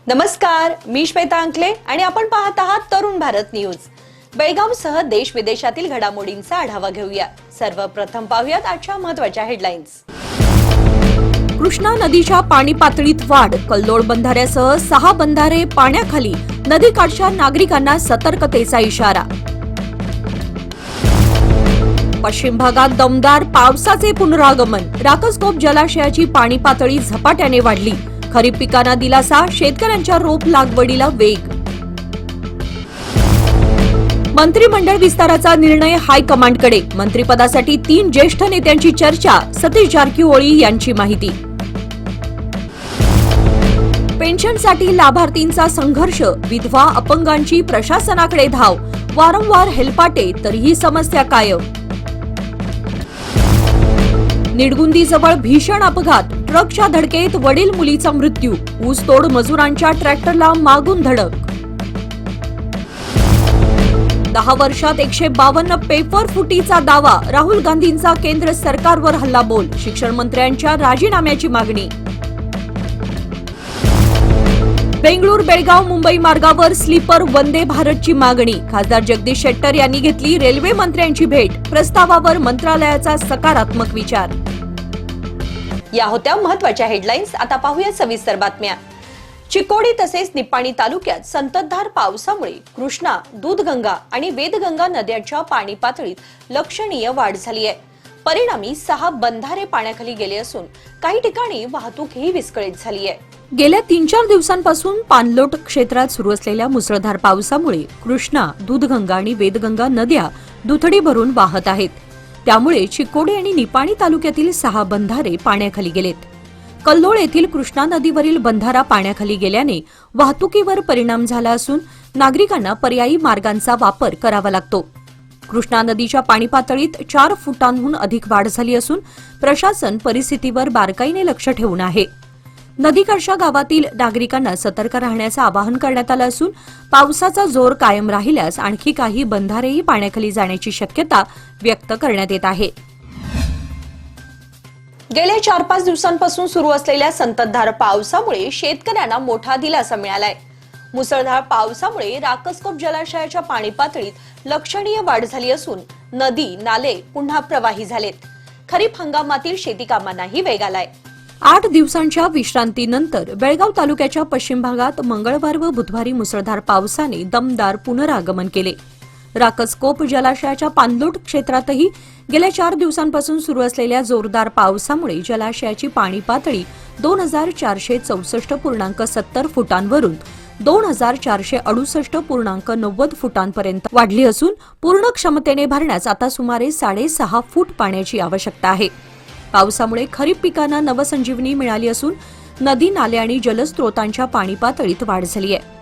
नमस्कार, मी श्वेता अंकले आणि आपण पाहत आहात तरुण भारत न्यूज। बेळगावसह देश विदेशातील घडामोडींचा आढावा घेऊया। सर्वप्रथम पाहूयात आजच्या महत्त्वाच्या हेडलाईन्स। कृष्णा नदीच्या पाणी पातळीत वाढ, कल्लोळ बंधाऱ्यासह 6 बंधारे पाण्याखाली, नदीकाठच्या नागरिकांना सतर्कतेचा इशारा। पश्चिम भागात दमदार पावसाचे पुनरागमन, राकसकोप जलाशयाची पाणी पातळी झपाट्याने वाढली, खरीप पिकांना दिलासा, शेतकऱ्यांच्या रोप लागवडीला वेग। मंत्रिमंडळ विस्ताराचा निर्णय हायकमांडकडे, मंत्रिपदासाठी 3 ज्येष्ठ नेत्यांची चर्चा, सतीश जारकीहोळी यांची माहिती। पेन्शनसाठी लाभार्थींचा संघर्ष, विधवा अपंगांची प्रशासनाकडे धाव, वारंवार हेलपाटे तरीही समस्या कायम। निडगुंदीजवळ भीषण अपघात, ट्रकच्या धडकेत वडील मुलीचा मृत्यू, ऊसतोड मजुरांच्या ट्रॅक्टरला मागून धडक। 10 वर्षात 152 पेपर फुटीचा दावा, राहुल गांधींचा केंद्र सरकारवर हल्लाबोल, शिक्षण मंत्र्यांच्या राजीनाम्याची मागणी। बेंगळूर बेळगाव मुंबई मार्गावर स्लीपर वंदे भारतची मागणी, खासदार जगदीश शेट्टर यांनी घेतली रेल्वे मंत्र्यांची भेट, प्रस्तावावर मंत्रालयाचा सकारात्मक विचार। या होत्या महत्त्वाच्या हेडलाईन्स। आता पाहूया सविस्तर बातम्या। चिकोडी तसेच निपाणी तालुक्यात संततधार पावसामुळे कृष्णा, दूधगंगा आणि वेदगंगा नद्यांच्या पाणी पातळीत लक्षणीय वाढ झाली आहे। परिणामी 6 बंधारे पाण्याखाली गेले असून काही ठिकाणी वाहतूकही विस्कळीत झाली आहे। गेल्या 3-4 दिवसांपासून पाणलोट क्षेत्रात सुरू असलेल्या मुसळधार पावसामुळे कृष्णा, दूधगंगा आणि वेदगंगा नद्या दुथडी भरून वाहत आहेत। त्यामुळे चिकोडी आणि निपाणी तालुक्यातील 6 बंधारे पाण्याखाली गेलेत। कल्लोळ येथील कृष्णा नदीवरील बंधारा पाण्याखाली गेल्याने वाहतुकीवर परिणाम झाला असून नागरिकांना पर्यायी मार्गांचा वापर करावा लागतो। कृष्णा नदीच्या पाणी पातळीत 4 फुटांहून अधिक वाढ झाली असून प्रशासन परिस्थितीवर बारकाईने लक्ष ठेवून आहे। नदीकाठच्या गावातील नागरिकांना सतर्क राहण्याचं आवाहन करण्यात आलं असून पावसाचा जोर कायम राहिल्यास आणखी काही बंधारेही पाण्याखाली जाण्याची शक्यता व्यक्त करण्यात येत आहे। गेल्या 4-5 दिवसांपासून सुरू असलेल्या संततधार पावसामुळे शेतकऱ्यांना मोठा दिलासा मिळालाय। मुसळधार पावसामुळे राकसकोप जलाशयाच्या पाणी पातळीत लक्षणीय वाढ झाली असून नदी, नाले पुन्हा प्रवाही झालेत। खरीप हंगामातील शेती कामांनाही वेग आलाय। 8 दिवसांच्या विश्रांतीनंतर बेळगाव तालुक्याच्या पश्चिम भागात मंगळवार व बुधवारी मुसळधार पावसाने दमदार पुनरागमन केले। राकसकोप जलाशयाच्या पाणलोट क्षेत्रातही गेल्या 4 दिवसांपासून सुरू असलेल्या जोरदार पावसामुळे जलाशयाची पाणी पातळी 2464.70 फुटांवरून 2468.90 फुटांपर्यंत वाढली असून पूर्ण क्षमतेने भरण्यास आता सुमारे 6.5 फूट पाण्याची आवश्यकता आहे। पावसामुळे खरीप पिकांना नवसंजीवनी मिळाली असून नदी, नाले आणि जलस्रोतांच्या पाणी पातळीत वाढ झाली आहे।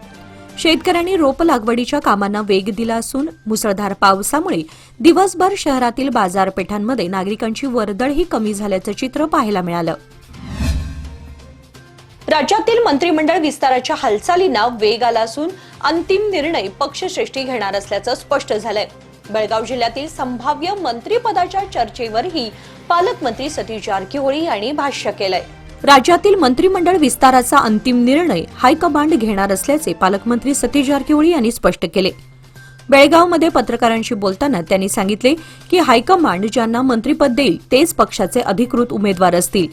शेतकऱ्यांनी रोप लागवडीच्या कामांना वेग दिला असून मुसळधार पावसामुळे दिवसभर शहरातील बाजारपेठांमध्ये नागरिकांची वर्दळही कमी झाल्याचं चित्र पाहायला मिळालं। राज्यातील मंत्रिमंडळ विस्ताराच्या हालचालींना वेग आला असून अंतिम निर्णय पक्षश्रेष्ठी घेणार असल्याचं स्पष्ट झालंय। बेळगाव जिल्ह्यातील संभाव्य मंत्रिपदाच्या चर्चेवरही पालकमंत्री सतीश जारकीहोळी यांनी भाष्य केलंय। राज्यातील मंत्रिमंडळ विस्ताराचा अंतिम निर्णय हायकमांड घेणार असल्याचे पालकमंत्री सतीश जारकीहोळी यांनी स्पष्ट केले। बेळगावमध्ये पत्रकारांशी बोलताना त्यांनी सांगितले की हायकमांड ज्यांना मंत्रिपद देईल तेच पक्षाचे अधिकृत उमेदवार असतील।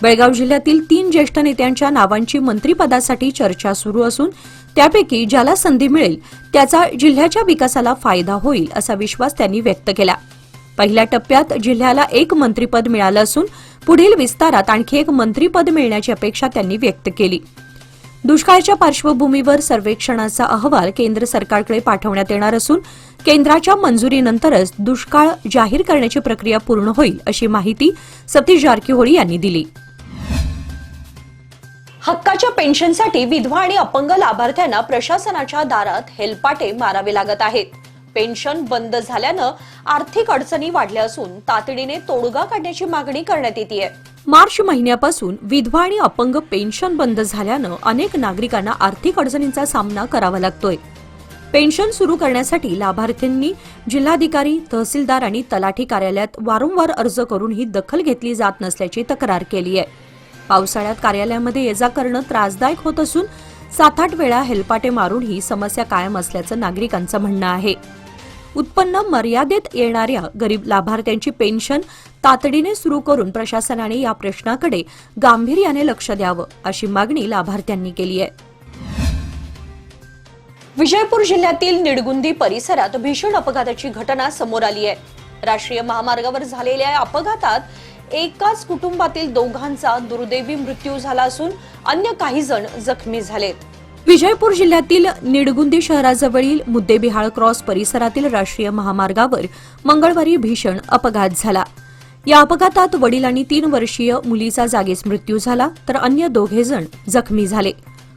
बेळगाव जिल्ह्यातील 3 ज्येष्ठ नेत्यांच्या नावांची मंत्रिपदासाठी चर्चा सुरू असून त्यापैकी ज्याला संधी मिळेल त्याचा जिल्ह्याच्या विकासाला फायदा होईल असा विश्वास त्यांनी व्यक्त केला। पहिल्या टप्प्यात जिल्ह्याला 1 मंत्रिपद मिळालं असून पुढील विस्तारात आणखी 1 मंत्रिपद मिळण्याची अपेक्षा त्यांनी व्यक्त केली। दुष्काळाच्या पार्श्वभूमीवर सर्वेक्षणाचा अहवाल केंद्र सरकारकडे पाठवण्यात येणार असून केंद्राच्या मंजुरीनंतरच दुष्काळ जाहीर करण्याची प्रक्रिया पूर्ण होईल अशी माहिती सतीश जारकीहोळी यांनी दिली। हक्काच्या पेन्शनसाठी विधवा आणि अपंग लाभार्थ्यांना प्रशासनाच्या दारात हेलपाटे मारावे लागत आहेत। पेन्शन बंद झाल्यानं आर्थिक अडचणी वाढल्या असून तातडीने तोडगा काढण्याची मागणी करण्यात येते। मार्च महिन्यापासून विधवा आणि अपंग पेन्शन बंद झाल्यानं अनेक नागरिकांना आर्थिक अडचणींचा सामना करावा लागतोय। पेन्शन सुरू करण्यासाठी लाभार्थ्यांनी जिल्हाधिकारी, तहसीलदार आणि तलाठी कार्यालयात वारंवार अर्ज करूनही दखल घेतली जात नसल्याची तक्रार केली आहे। पावसाळ्यात कार्यालयामध्ये ये-जा करणं त्रासदायक होत असून 7-8 वेळा हेलपाटे मारूनही समस्या कायम असल्याचं नागरिकांचं म्हणणं आहे. उत्पन्न मर्यादेत येणाऱ्या गरीब लाभार्थ्यांची पेन्शन तातडीने सुरू करून प्रशासनाने या प्रश्नाकडे गांभीर्याने लक्ष द्यावं अशी मागणी लाभार्थ्यांनी केली आहे. विजयपूर जिल्ह्यातील निडगुंदी परिसरात भीषण अपघाताची घटना समोर आली आहे. राष्ट्रीय महामार्गावर झालेल्या या अपघातात एकाच कुटुंबातील दोघांचा दुर्दैवी मृत्यू झाला असून अन्य काही जण जखमी झालेत. विजयपूर जिल्ह्यातील निडगुंदी शहराजवळील मुद्देबिहाळ क्रॉस परिसरातील राष्ट्रीय महामार्गावर मंगळवारी भीषण अपघात झाला. या अपघातात वडील आणि 3 वर्षीय मुलीचा जागीच मृत्यू झाला तर अन्य 2 जण जखमी झाले.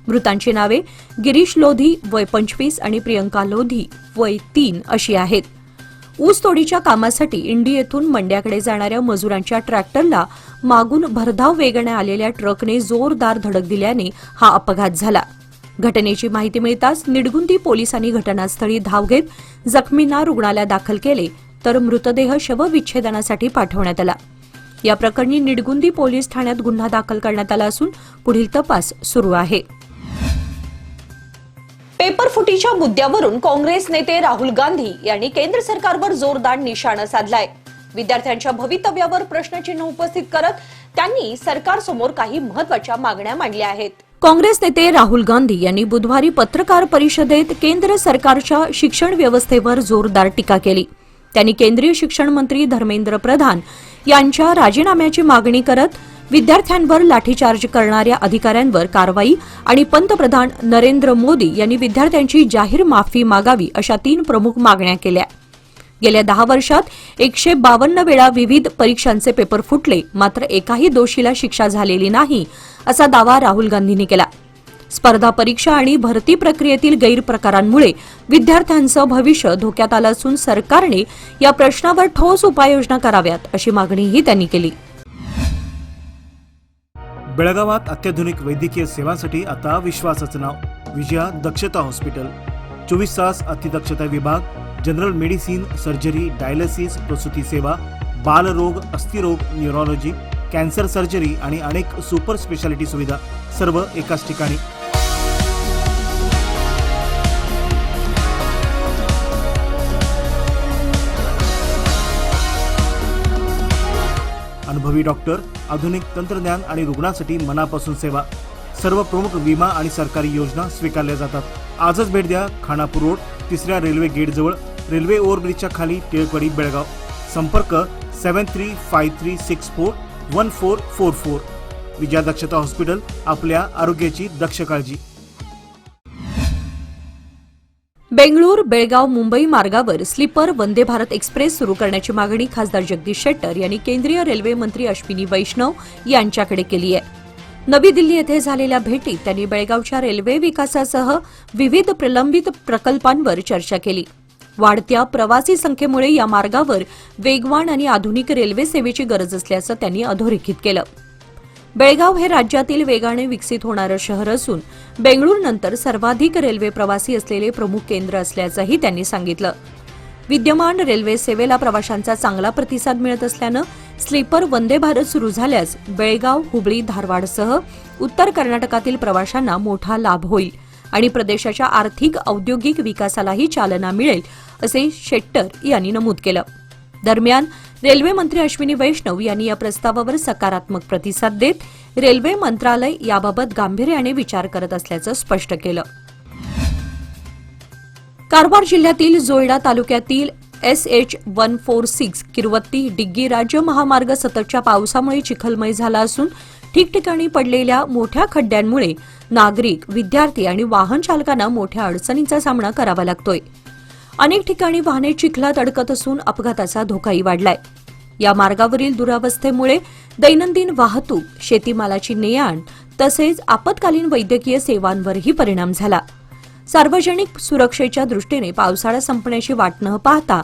मृतांची नावे गिरीश लोधी वय 25 आणि प्रियंका लोधी वय 3 अशी आहेत. ऊस तोडीच्या कामासाठी इंडी येथून मंड्याकडे जाणाऱ्या मजुरांच्या ट्रॅक्टरला मागून भरधाव वेगाने आलेल्या ट्रकने जोरदार धडक दिल्याने हा अपघात झाला. घटनेची माहिती मिळताच निडगुंदी पोलिसांनी घटनास्थळी धाव घेत जखमींना रुग्णालयात दाखल केले तर मृतदेह शवविच्छेदनासाठी पाठवण्यात आला. या प्रकरणी निडगुंदी पोलीस ठाण्यात गुन्हा दाखल करण्यात आला असून पुढील तपास सुरू आहे. पेपरफुटीच्या मुद्द्यावरून काँग्रेस नेते राहुल गांधी यांनी केंद्र सरकारवर जोरदार निशाणा साधलाय. विद्यार्थ्यांच्या भवितव्यावर प्रश्नचिन्ह उपस्थित करत त्यांनी सरकारसमोर काही महत्त्वाच्या मागण्या मांडल्या आहेत. काँग्रेस नेते राहुल गांधी यांनी बुधवारी पत्रकार परिषदेत केंद्र सरकारच्या शिक्षण व्यवस्थेवर जोरदार टीका केली. त्यांनी केंद्रीय शिक्षण मंत्री धर्मेंद्र प्रधान यांच्या राजीनाम्याची मागणी करत विद्यार्थ्यांवर लाठीचार्ज करणाऱ्या अधिकाऱ्यांवर कारवाई आणि पंतप्रधान नरेंद्र मोदी यांनी विद्यार्थ्यांची जाहीर माफी मागावी अशा 3 प्रमुख मागण्या केल्या. गेल्या 10 वर्षात 152 वेळा विविध परीक्षांचे पेपर फुटले मात्र एकाही दोषीला शिक्षा झालेली नाही असा दावा राहुल गांधींनी केला. स्पर्धा परीक्षा आणि भरती प्रक्रियेतील गैरप्रकारांमुळे विद्यार्थ्यांचं भविष्य धोक्यात आलं असून सरकारने या प्रश्नावर ठोस उपाययोजना कराव्यात अशी मागणीही त्यांनी केली. बेळगावात अत्याधुनिक वैद्यकीय सेवांसाठी आता विश्वासाचं नाव विजया दक्षता हॉस्पिटल. 24 तास अतिदक्षता विभाग, जनरल मेडिसिन, सर्जरी, डायलिसिस, प्रसूती सेवा, बालरोग, अस्थिरोग, न्यूरोलॉजी, कॅन्सर सर्जरी आणि अनेक सुपर स्पेशालिटी सुविधा सर्व एकाच ठिकाणी. अनुभवी डॉक्टर, आधुनिक तंत्रज्ञान आणि रुग्णांसाठी मनापासून सेवा. सर्व प्रमुख विमा आणि सरकारी योजना स्वीकारल्या जातात. आजच भेट द्या. खानापूर रोड, 3ऱ्या रेल्वे गेट जवळ, रेल्वे ओव्हरब्रिजच्या खाली, टिळकवाडी, बेळगाव. संपर्क 7353641444. विजया दक्षता हॉस्पिटल, आपल्या आरोग्याची दक्ष काळजी. बेंगळूर बेळगाव मुंबई मार्गावर स्लीपर वंदे भारत एक्सप्रेस सुरू करण्याची मागणी खासदार जगदीश शेट्टर यांनी केंद्रीय रेल्वे मंत्री अश्विनी वैष्णव यांच्याकडे केली आहे. नवी दिल्ली येथे झालेल्या भेटीत त्यांनी बेळगावच्या रेल्वे विकासासह विविध प्रलंबित प्रकल्पांवर चर्चा केली. वाढत्या प्रवासी संख्येमुळे या मार्गावर वेगवान आणि आधुनिक रेल्वे सेवेची गरज असल्याचं त्यांनी अधोरेखित केलं. बेळगाव हे राज्यातील वेगाने विकसित होणारं शहर असून बेंगळूरनंतर सर्वाधिक रेल्वे प्रवासी असलेले प्रमुख केंद्र असल्याचंही त्यांनी सांगितलं. विद्यमान रेल्वे सेवेला प्रवाशांचा चांगला प्रतिसाद मिळत असल्यानं स्लीपर वंदे भारत सुरू झाल्यास बेळगाव, हुबळी, धारवाडसह उत्तर कर्नाटकातील प्रवाशांना मोठा लाभ होईल आणि प्रदेशाच्या आर्थिक औद्योगिक विकासालाही चालना मिळेल असे शेट्टर यांनी नमूद केलं. दरम्यान रेल्वे मंत्री अश्विनी वैष्णव यांनी या प्रस्तावावर सकारात्मक प्रतिसाद देत रेल्वे मंत्रालय याबाबत गांभीर्याने विचार करत असल्याचं स्पष्ट केलं. कारवार जिल्ह्यातील जोयडा तालुक्यातील SH-146 किरवत्ती डिग्गी राज्य महामार्ग सततच्या पावसामुळे चिखलमय झाला असून ठिकठिकाणी पडलेल्या मोठ्या खड्ड्यांमुळे नागरिक, विद्यार्थी आणि वाहन चालकांना मोठ्या अडचणींचा सामना करावा लागतोय. अनेक ठिकाणी वाहने चिखलात अडकत असून अपघाताचा धोकाही वाढलाय. या मार्गावरील दुरावस्थेमुळे दैनंदिन वाहतूक, शेतीमालाची ने-आण तसेच आपत्कालीन वैद्यकीय सेवांवरही परिणाम झाला. सार्वजनिक सुरक्षेच्या दृष्टीने पावसाळा संपण्याची वाट न पाहता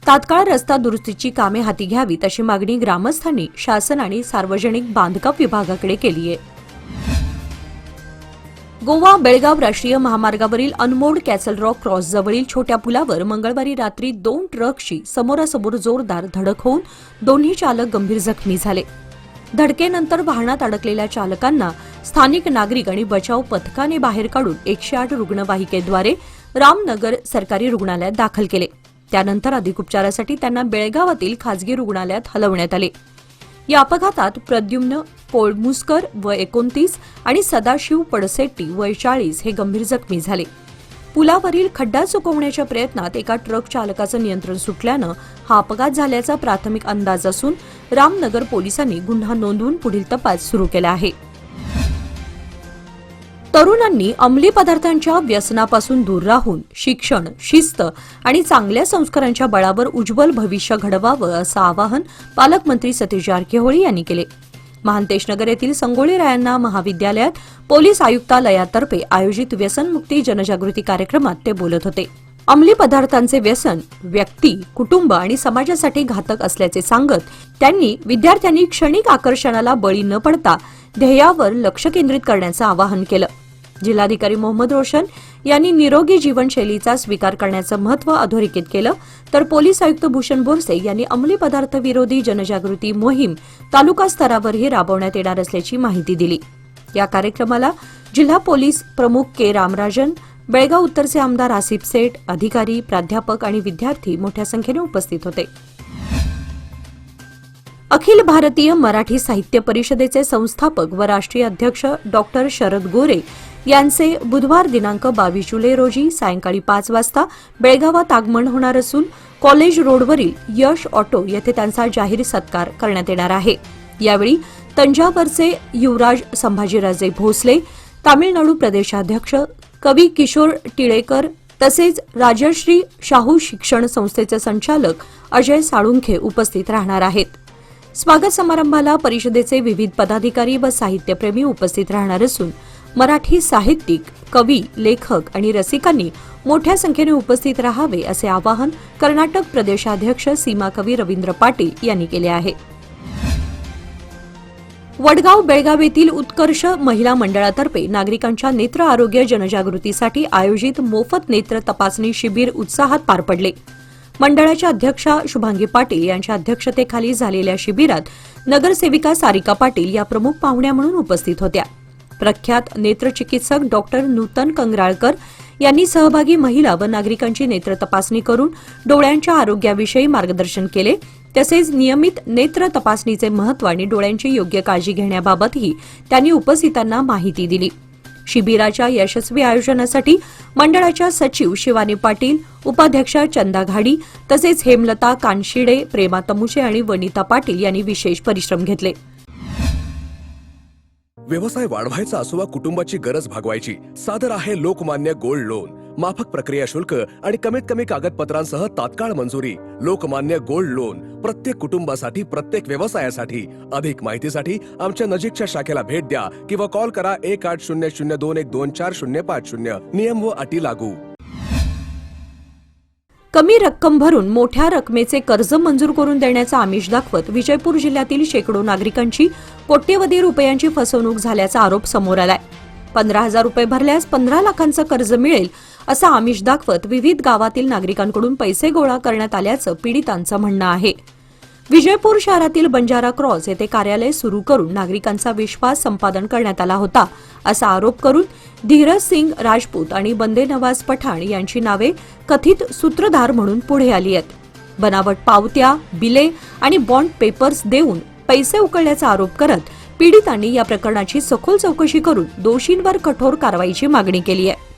तात्काळ रस्ता दुरुस्तीची कामे हाती घ्यावीत अशी मागणी ग्रामस्थांनी शासन आणि सार्वजनिक बांधकाम विभागाकडे केली आहे. गोवा बेळगाव राष्ट्रीय महामार्गावरील अनमोड कॅसल रॉक क्रॉस जवळील छोट्या पुलावर मंगळवारी रात्री 2 ट्रकशी समोरासमोर जोरदार धडक होऊन दोन्ही चालक गंभीर जखमी झाले. धडकेनंतर वाहनात अडकलेल्या चालकांना स्थानिक नागरिक आणि बचाव पथकाने बाहेर काढून 108 रुग्णवाहिकेद्वारे रामनगर सरकारी रुग्णालयात दाखल केले. त्यानंतर अधिक उपचारासाठी त्यांना बेळगावातील खासगी रुग्णालयात हलवण्यात आले. या अपघातात प्रद्युम्न पोळमुसकर वय 29 आणि सदाशिव पडसेट्टी वय 40 हे गंभीर जखमी झाले. पुलावरील खड्डा चुकवण्याच्या प्रयत्नात एका ट्रक चालकाचं नियंत्रण सुटल्यानं हा अपघात झाल्याचा प्राथमिक अंदाज असून रामनगर पोलिसांनी गुन्हा नोंदवून पुढील तपास सुरू केला आहे. तरुणांनी अंमली पदार्थांच्या व्यसनापासून दूर राहून शिक्षण, शिस्त आणि चांगल्या संस्कारांच्या बळावर उज्ज्वल भविष्य घडवावं असं आवाहन पालकमंत्री सतीश जारकिहोळी यांनी केले. महांतेशनगर येथील संगोळी रायांना महाविद्यालयात पोलीस आयुक्तालयातर्फे आयोजित व्यसनमुक्ती जनजागृती कार्यक्रमात ते बोलत होते. अंमली पदार्थांचे व्यसन व्यक्ती, कुटुंब आणि समाजासाठी घातक असल्याचे सांगत त्यांनी विद्यार्थ्यांनी क्षणिक आकर्षणाला बळी न पडता ध्येयावर लक्ष केंद्रित करण्याचं आवाहन केलं. जिल्हाधिकारी मोहम्मद रोशन यांनी निरोगी जीवनशैलीचा स्वीकार करण्याचं महत्त्व अधोरेखित केलं, तर पोलीस आयुक्त भूषण बोरसे यांनी अंमली पदार्थ विरोधी जनजागृती मोहीम तालुका स्तरावरही राबवण्यात येणार असल्याची माहिती दिली. या कार्यक्रमाला जिल्हा पोलीस प्रमुख के रामराजन, बेळगाव उत्तरचे आमदार आसिफ सेठ, अधिकारी, प्राध्यापक आणि विद्यार्थी मोठ्या संख्येने उपस्थित होते. अखिल भारतीय मराठी साहित्य परिषदेचे संस्थापक व राष्ट्रीय अध्यक्ष डॉक्टर शरद गोरे यांचे बुधवार दिनांक 22 जुलै रोजी सायंकाळी 5 वाजता बेळगावात आगमन होणार असून कॉलेज रोडवरील यश ऑटो येथे त्यांचा जाहीर सत्कार करण्यात येणार आहे. यावेळी तंजावरचे युवराज संभाजीराजे भोसले, तामिळनाडू प्रदेशाध्यक्ष कवी किशोर टिळेकर तसेच राजश्री शाहू शिक्षण संस्थेचे संचालक अजय साळुंखे उपस्थित राहणार आहेत. स्वागत समारंभाला परिषदेचे विविध पदाधिकारी व साहित्यप्रेमी उपस्थित राहणार असून मराठी साहित्यिक, कवी, लेखक आणि रसिकांनी मोठ्या संख्येने उपस्थित राहावे असे आवाहन कर्नाटक प्रदेशाध्यक्ष सीमा कवी रवींद्र पाटील यांनी केले आहे. वडगाव बेळगाव येथील उत्कर्ष महिला मंडळातर्फे नागरिकांच्या नेत्र आरोग्य जनजागृतीसाठी आयोजित मोफत नेत्र तपासणी शिबिर उत्साहात पार पडले. मंडळाच्या अध्यक्षा शुभांगी पाटील यांच्या अध्यक्षतेखाली झालेल्या शिबिरात नगरसेविका सारिका पाटील या प्रमुख पाहुण्या म्हणून उपस्थित होत्या. प्रख्यात नेत्रचिकित्सक डॉक्टर नूतन कंगराळकर यांनी सहभागी महिला व नागरिकांची नेत्र तपासणी करून डोळ्यांच्या आरोग्याविषयी मार्गदर्शन केले. तसेच नियमित नेत्र तपासणीचे महत्त्व आणि डोळ्यांची योग्य काळजी घेण्याबाबतही त्यांनी उपस्थितांना माहिती दिली. शिबिराच्या यशस्वी आयोजनासाठी मंडळाच्या सचिव शिवानी पाटील, उपाध्यक्षा चंदा घाडी तसेच हेमलता कानशिडे, प्रेमा तमुचे आणि वनिता पाटील यांनी विशेष परिश्रम घेतले. व्यवसाय वाढवायचा असो वा कुटुंबाची गरज भागवायची, सादर आहे लोकमान्य गोल्ड लोन. माफक प्रक्रिया शुल्क आणि कमीत कमी कागदपत्रांसह तात्काळ मंजुरी. लोकमान्य गोल्ड लोन प्रत्येक कुटुंबासाठी, प्रत्येक व्यवसायासाठी. अधिक माहितीसाठी आमच्या नजीकच्या शाखेला भेट द्या किंवा कॉल करा 1800212450. नियम व अटी लागू. कमी रक्कम भरून मोठ्या रकमेचे कर्ज मंजूर करून देण्याचं आमिष दाखवत विजयपूर जिल्ह्यातील शेकडो नागरिकांची कोट्यवधी रुपयांची फसवणूक झाल्याचा आरोप समोर आलाय. 15,000 रुपये भरल्यास 15 लाखांचं कर्ज मिळेल असं आमिष दाखवत विविध गावातील नागरिकांकडून पैसे गोळा करण्यात आल्याचं पीडितांचं म्हणणं आहे. विजयपूर शहरातील बंजारा क्रॉस येथे कार्यालय सुरू करून नागरिकांचा विश्वास संपादन करण्यात आला होता असा आरोप करून धीरज सिंग राजपूत आणि बंदे नवाज पठाण यांची नावे कथित सूत्रधार म्हणून पुढे आली आहेत. बनावट पावत्या, बिले आणि बॉन्ड पेपर्स देऊन पैसे उकळल्याचा आरोप करत पीडितांनी या प्रकरणाची सखोल चौकशी करून दोषींवर कठोर कारवाईची मागणी केली आहे.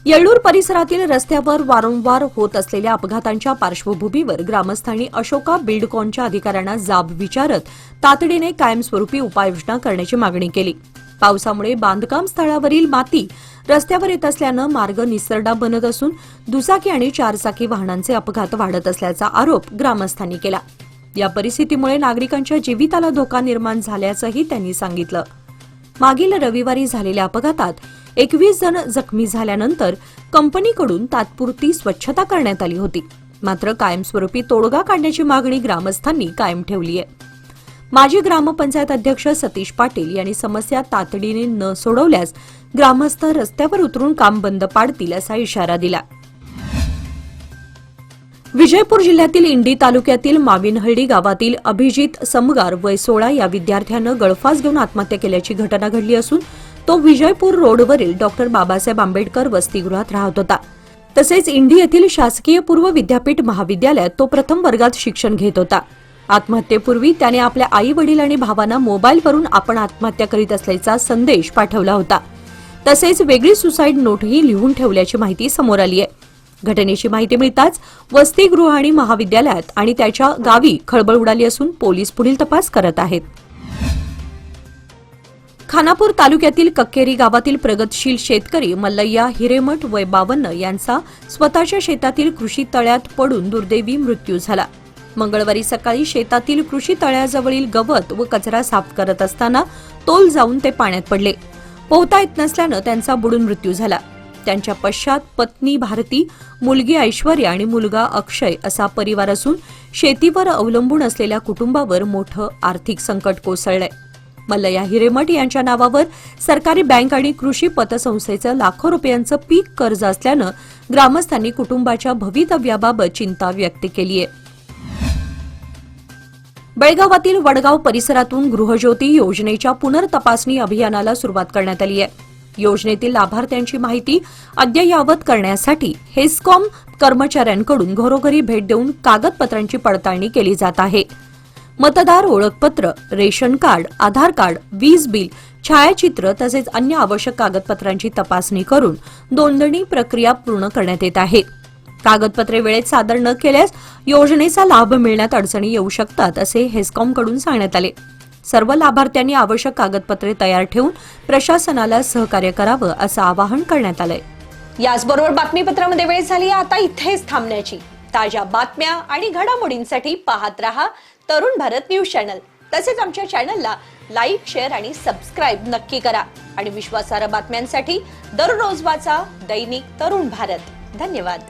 येळ्ळूर परिसरातील रस्त्यावर वारंवार होत असलेल्या अपघातांच्या पार्श्वभूमीवर ग्रामस्थांनी अशोका बिल्डकॉनच्या अधिकाऱ्यांना जाब विचारत तातडीने कायमस्वरूपी उपाययोजना करण्याची मागणी केली. पावसामुळे बांधकाम स्थळावरील माती रस्त्यावर येत असल्यानं मार्ग निसरडा बनत असून दुचाकी आणि चारचाकी वाहनांचे अपघात वाढत असल्याचा आरोप ग्रामस्थांनी केला. या परिस्थितीमुळे नागरिकांच्या जीविताला धोका निर्माण झाल्याचंही त्यांनी सांगितलं. मागील रविवारी झालेल्या अपघातात 21 जण जखमी झाल्यानंतर कंपनीकडून तात्पुरती स्वच्छता करण्यात आली होती. मात्र कायमस्वरूपी तोडगा काढण्याची मागणी ग्रामस्थांनी कायम ठेवली आहे. माजी ग्रामपंचायत अध्यक्ष सतीश पाटील यांनी समस्या तातडीने न सोडवल्यास ग्रामस्थ रस्त्यावर उतरून काम बंद पाडतील असा इशारा दिला. विजयपूर जिल्ह्यातील इंडी तालुक्यातील माविनहळ्ळी गावातील अभिजित समगार वय 16 या विद्यार्थ्यानं गळफास घेऊन आत्महत्या केल्याची घटना घडली असून तो विजयपूर रोडवरील डॉक्टर बाबासाहेब आंबेडकर वसतिगृहात राहत होता. तसेच इंडी येथील शासकीय पूर्व विद्यापीठ महाविद्यालयात तो प्रथम वर्गात शिक्षण घेत होता. आत्महत्येपूर्वी त्याने आपल्या आई वडील आणि भावांना मोबाईलवरून आपण आत्महत्या करीत असल्याचा संदेश पाठवला होता. तसेच वेगळी सुसाईड नोटही लिहून ठेवल्याची माहिती समोर आली आहे. घटनेची माहिती मिळताच वसतिगृह आणि महाविद्यालयात आणि त्याच्या गावी खळबळ उडाली असून पोलीस पुढील तपास करत आहेत. खानापूर तालुक्यातील कक्केरी गावातील प्रगतशील शेतकरी मल्लय्या हिरेमठ वय 52 यांचा स्वतःच्या शेतातील कृषी तळ्यात पडून दुर्दैवी मृत्यू झाला. मंगळवारी सकाळी शेतातील कृषी तळ्याजवळील गवत व कचरा साफ करत असताना तोल जाऊन ते पाण्यात पडले. पोहता येत नसल्यानं त्यांचा बुडून मृत्यू झाला. त्यांच्या पश्चात पत्नी भारती, मुलगी ऐश्वर्या आणि मुलगा अक्षय असा परिवार असून शेतीवर अवलंबून असलेल्या कुटुंबावर मोठं आर्थिक संकट कोसळलंय. मल्लय्या हिरेमठ यांच्या नावावर सरकारी बँक आणि कृषी पतसंस्थेचं लाखो रुपयांचं पीक कर्ज असल्यानं ग्रामस्थांनी कुटुंबाच्या भवितव्याबाबत चिंता व्यक्त केली आहे. बेळगावातील वडगाव परिसरातून गृहज्योती योजनेच्या पुनर्तपासणी अभियानाला सुरुवात करण्यात आली आहे. योजनेतील लाभार्थ्यांची माहिती अद्ययावत करण्यासाठी हेस्कॉम कर्मचाऱ्यांकडून घरोघरी भेट देऊन कागदपत्रांची पडताळणी केली जात आहे. मतदार ओळखपत्र, रेशन कार्ड, आधार कार्ड, वीज बिल, छायाचित्र तसेच अन्य आवश्यक कागदपत्रांची तपासणी करून नोंदणी प्रक्रिया पूर्ण करण्यात येत आहे. कागदपत्रे वेळेत सादर न केल्यास योजनेचा लाभ मिळण्यात अडचणी येऊ शकतात असे हेस्कॉमकडून सांगण्यात आले. सर्व लाभार्थ्यांनी आवश्यक कागदपत्रे तयार ठेवून प्रशासनाला सहकार्य करावं असं आवाहन करण्यात आलंय. याचबरोबर बातमीपत्रामध्ये वेळ झाली आता इथेच थांबण्याची. ताज्या बातम्या आणि घडामोडींसाठी पाहत रहा तरुण भारत न्यूज चॅनल. तसेच आमच्या चॅनलला लाईक, शेअर आणि सबस्क्राईब नक्की करा आणि विश्वासार्ह बातम्यांसाठी दररोज वाचा दैनिक तरुण भारत. धन्यवाद.